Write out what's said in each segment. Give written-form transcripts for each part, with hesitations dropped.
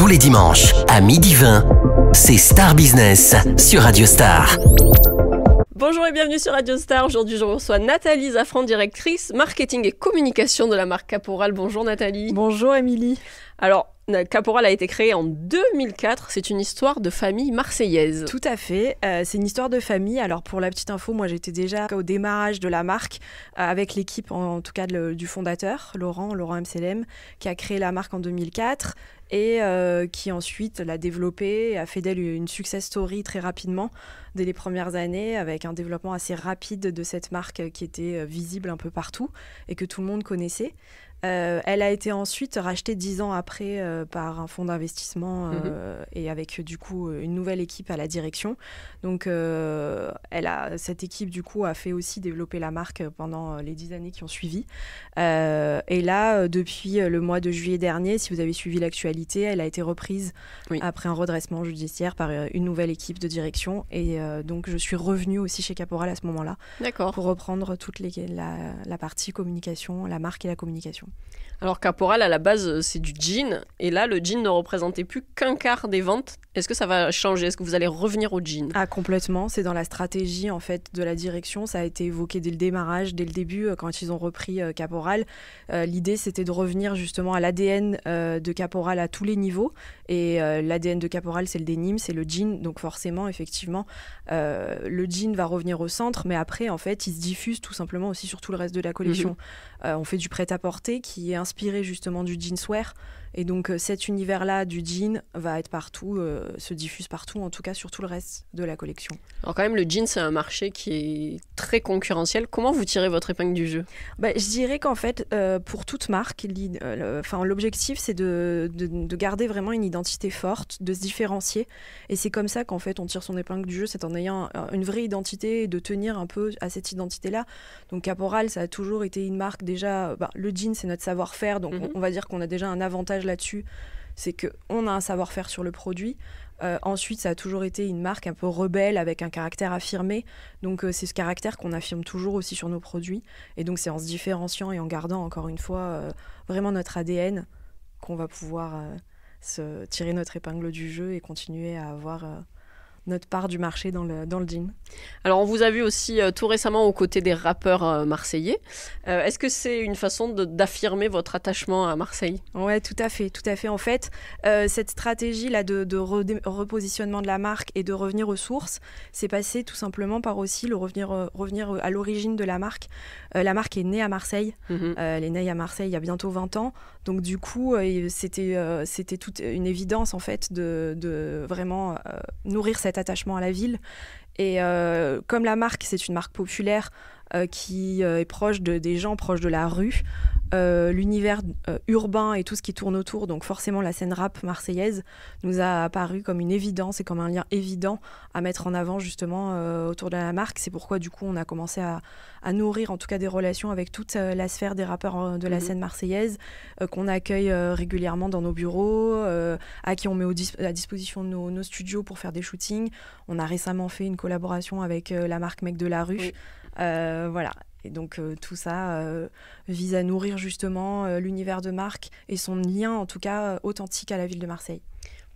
Tous les dimanches à 12h20, c'est Star Business sur Radio Star. Bonjour et bienvenue sur Radio Star. Aujourd'hui, je reçois Nathalie Zafran, directrice marketing et communication de la marque Caporal. Bonjour Nathalie. Bonjour Émilie. Alors, Caporal a été créé en 2004. C'est une histoire de famille marseillaise. Tout à fait. C'est une histoire de famille. Alors, pour la petite info, moi, j'étais déjà au démarrage de la marque avec l'équipe, en tout cas, du fondateur, Laurent MCLM, qui a créé la marque en 2004 et qui ensuite l'a développée et a fait d'elle une success story très rapidement dès les premières années, avec un développement assez rapide de cette marque qui était visible un peu partout et que tout le monde connaissait. Elle a été ensuite rachetée 10 ans après par un fonds d'investissement et avec du coup une nouvelle équipe à la direction. Donc cette équipe du coup a fait aussi développer la marque pendant les 10 années qui ont suivi. Et là, depuis le mois de juillet dernier, si vous avez suivi l'actualité, elle a été reprise après un redressement judiciaire par une nouvelle équipe de direction. Et donc je suis revenue aussi chez Caporal à ce moment-là. D'accord. Pour reprendre toute la partie communication, la marque et la communication. Alors Caporal, à la base, c'est du jean. Et là, le jean ne représentait plus qu'un quart des ventes. Est-ce que ça va changer ? Est-ce que vous allez revenir au jean ? Ah, complètement. C'est dans la stratégie en fait de la direction. Ça a été évoqué dès le démarrage, dès le début, quand ils ont repris Caporal. L'idée, c'était de revenir justement à l'ADN de Caporal à tous les niveaux. Et l'ADN de Caporal, c'est le denim, c'est le jean. Donc forcément, effectivement, le jean va revenir au centre. Mais après, en fait, il se diffuse tout simplement aussi sur tout le reste de la collection. On fait du prêt-à-porter qui est inspiré justement du jeanswear. Et donc cet univers-là du jean va être partout, se diffuse partout, en tout cas sur tout le reste de la collection. Alors quand même, le jean, c'est un marché qui est très concurrentiel. Comment vous tirez votre épingle du jeu ? Je dirais qu'en fait, pour toute marque, l'objectif, c'est de garder vraiment une identité forte, de se différencier. Et c'est comme ça qu'en fait, on tire son épingle du jeu, c'est en ayant une vraie identité et de tenir un peu à cette identité-là. Donc Caporal, ça a toujours été une marque déjà... le jean, c'est notre savoir-faire, donc on va dire qu'on a déjà un avantage là-dessus, c'est qu'on a un savoir-faire sur le produit. Ensuite, ça a toujours été une marque un peu rebelle avec un caractère affirmé. Donc, c'est ce caractère qu'on affirme toujours aussi sur nos produits. Et donc, c'est en se différenciant et en gardant, encore une fois, vraiment notre ADN qu'on va pouvoir se tirer notre épingle du jeu et continuer à avoir... notre part du marché dans le jean. Alors, on vous a vu aussi tout récemment aux côtés des rappeurs marseillais. Est-ce que c'est une façon d'affirmer votre attachement à Marseille ? Ouais, tout à fait. En fait, cette stratégie-là de repositionnement de la marque et de revenir aux sources, c'est passé tout simplement par aussi le revenir à l'origine de la marque. La marque est née à Marseille. Elle est née à Marseille il y a bientôt 20 ans. Donc, du coup, c'était toute une évidence, en fait, de vraiment nourrir cette attachement à la ville. Et comme la marque, c'est une marque populaire qui est proche des gens, proche de la rue, l'univers urbain et tout ce qui tourne autour, donc forcément la scène rap marseillaise, nous a apparu comme une évidence et comme un lien évident à mettre en avant justement autour de la marque. C'est pourquoi du coup on a commencé à nourrir en tout cas des relations avec toute la sphère des rappeurs de la scène marseillaise, qu'on accueille régulièrement dans nos bureaux, à qui on met à disposition de nos studios pour faire des shootings. On a récemment fait une collaboration avec la marque Mec de la rue. Voilà. Et donc tout ça vise à nourrir justement l'univers de marque et son lien en tout cas authentique à la ville de Marseille.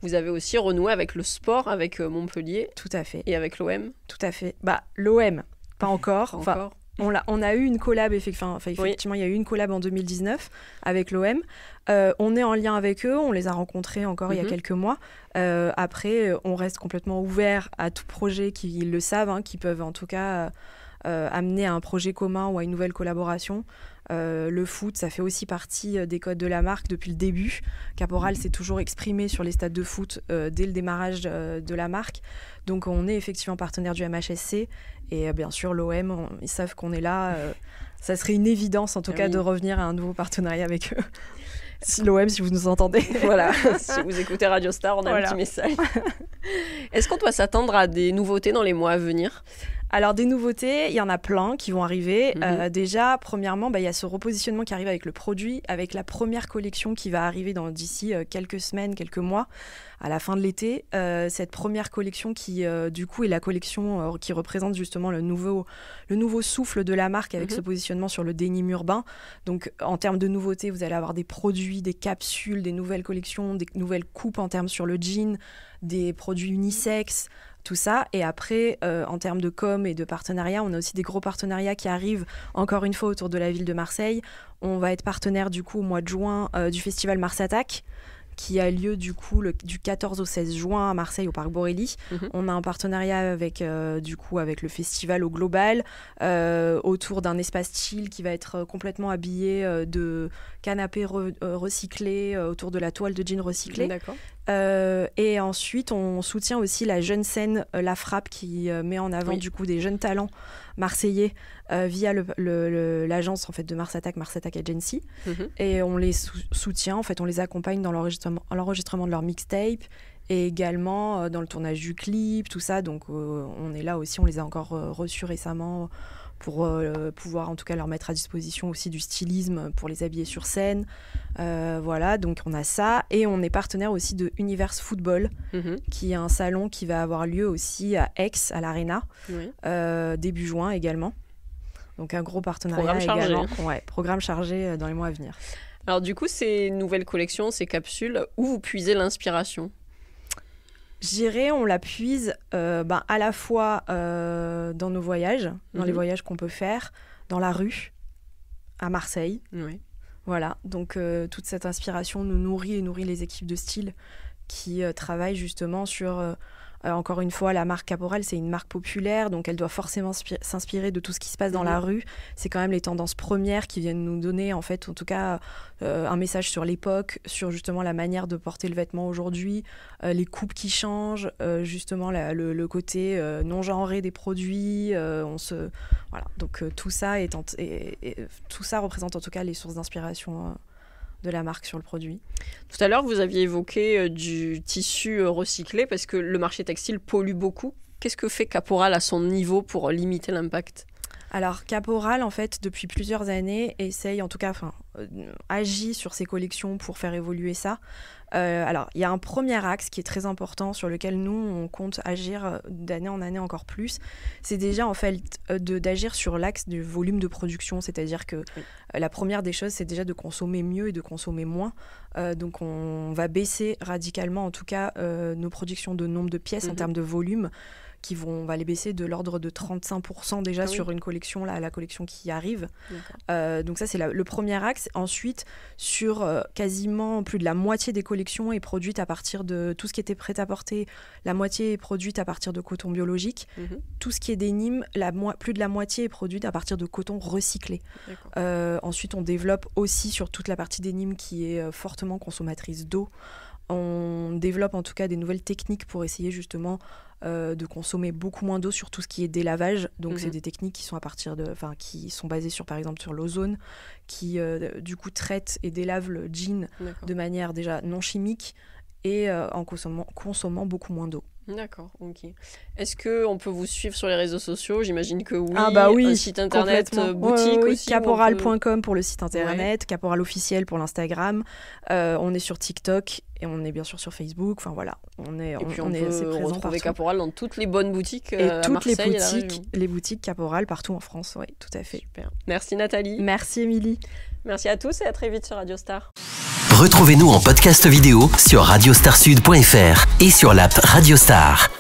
Vous avez aussi renoué avec le sport, avec Montpellier. Tout à fait. Et avec l'OM. Tout à fait. L'OM, pas encore. Enfin, on a eu une collab, effectivement, il y a eu une collab en 2019 avec l'OM. On est en lien avec eux, on les a rencontrés encore il y a quelques mois. Après, on reste complètement ouvert à tout projet qui le savent, qui peuvent en tout cas... amener à un projet commun ou à une nouvelle collaboration. Le foot, ça fait aussi partie des codes de la marque depuis le début. Caporal s'est toujours exprimé sur les stades de foot dès le démarrage de la marque. Donc on est effectivement partenaire du MHSC et bien sûr l'OM, ils savent qu'on est là. Ça serait une évidence en tout cas de revenir à un nouveau partenariat avec eux. L'OM, si vous nous entendez. Voilà, si vous écoutez Radio Star, on a un petit message. Est-ce qu'on doit s'attendre à des nouveautés dans les mois à venir ? Alors, des nouveautés, il y en a plein qui vont arriver. Déjà, premièrement, il y a ce repositionnement qui arrive avec le produit, avec la première collection qui va arriver d'ici quelques semaines, quelques mois, à la fin de l'été. Cette première collection qui, du coup, est la collection qui représente justement le nouveau souffle de la marque avec ce positionnement sur le denim urbain. Donc, en termes de nouveautés, vous allez avoir des produits, des capsules, des nouvelles collections, des nouvelles coupes en termes sur le jean, des produits unisexes, tout ça. Et après, en termes de com et de partenariat, on a aussi des gros partenariats qui arrivent, encore une fois, autour de la ville de Marseille. On va être partenaire, du coup, au mois de juin, du festival Mars Attack, qui a lieu du coup du 14 au 16 juin à Marseille au Parc Borély. On a un partenariat avec le festival au global, autour d'un espace chill qui va être complètement habillé de canapés recyclés autour de la toile de jean recyclée. D'accord. Et ensuite, on soutient aussi la jeune scène La Frappe qui met en avant du coup des jeunes talents marseillais via l'agence en fait de Mars Attack Agency. Et on les soutient, en fait, on les accompagne dans l'enregistrement de leur mixtape et également dans le tournage du clip, tout ça. Donc on est là aussi, on les a encore reçus récemment pour pouvoir en tout cas leur mettre à disposition aussi du stylisme pour les habiller sur scène. Voilà, donc on a ça. Et on est partenaire aussi de Universe Football, qui est un salon qui va avoir lieu aussi à Aix, à l'Arena, début juin également. Donc un gros partenariat également. Programme chargé dans les mois à venir. Alors du coup, ces nouvelles collections, ces capsules, où vous puisez l'inspiration ? Je dirais, on la puise à la fois dans nos voyages, dans les voyages qu'on peut faire, dans la rue, à Marseille. Voilà, donc toute cette inspiration nous nourrit et nourrit les équipes de style qui travaillent justement sur... encore une fois, la marque Caporal, c'est une marque populaire, donc elle doit forcément s'inspirer de tout ce qui se passe dans la rue. C'est quand même les tendances premières qui viennent nous donner, en fait, en tout cas, un message sur l'époque, sur justement la manière de porter le vêtement aujourd'hui, les coupes qui changent, justement le côté non genré des produits. Voilà. Donc tout ça tout ça représente en tout cas les sources d'inspiration de la marque sur le produit. Tout à l'heure, vous aviez évoqué du tissu recyclé parce que le marché textile pollue beaucoup. Qu'est-ce que fait Caporal à son niveau pour limiter l'impact ? Alors, Caporal, en fait, depuis plusieurs années, agit sur ses collections pour faire évoluer ça. Alors, il y a un premier axe qui est très important sur lequel nous, on compte agir d'année en année encore plus. C'est déjà, en fait, d'agir sur l'axe du volume de production. C'est-à-dire que la première des choses, c'est déjà de consommer mieux et de consommer moins. Donc, on va baisser radicalement, en tout cas, nos productions de nombre de pièces en termes de volume. On va les baisser de l'ordre de 35% déjà sur une collection, la collection qui arrive. Donc ça, c'est le premier axe. Ensuite, sur quasiment plus de la moitié des collections est produite à partir de tout ce qui était prêt-à-porter. La moitié est produite à partir de coton biologique. Tout ce qui est denim, plus de la moitié est produite à partir de coton recyclé. Ensuite, on développe aussi sur toute la partie denim qui est fortement consommatrice d'eau. On développe en tout cas des nouvelles techniques pour essayer justement de consommer beaucoup moins d'eau sur tout ce qui est délavage. Donc c'est des techniques qui sont qui sont basées sur, par exemple, sur l'ozone, qui du coup traite et délave le jean de manière déjà non chimique et en consommant beaucoup moins d'eau. D'accord, ok. Est-ce qu'on peut vous suivre sur les réseaux sociaux ? J'imagine que oui. Ah bah oui, un site internet, boutique aussi. Caporal.com pour le site internet, Caporal officiel pour l'Instagram. On est sur TikTok et on est bien sûr sur Facebook. Enfin voilà, on est assez présent. On retrouve Caporal dans toutes les bonnes boutiques à Marseille les boutiques Caporal partout en France. Oui, tout à fait. Super. Merci Nathalie. Merci Émilie. Merci à tous et à très vite sur Radio Star. Retrouvez-nous en podcast vidéo sur radiostarsud.fr et sur l'app Radio Star.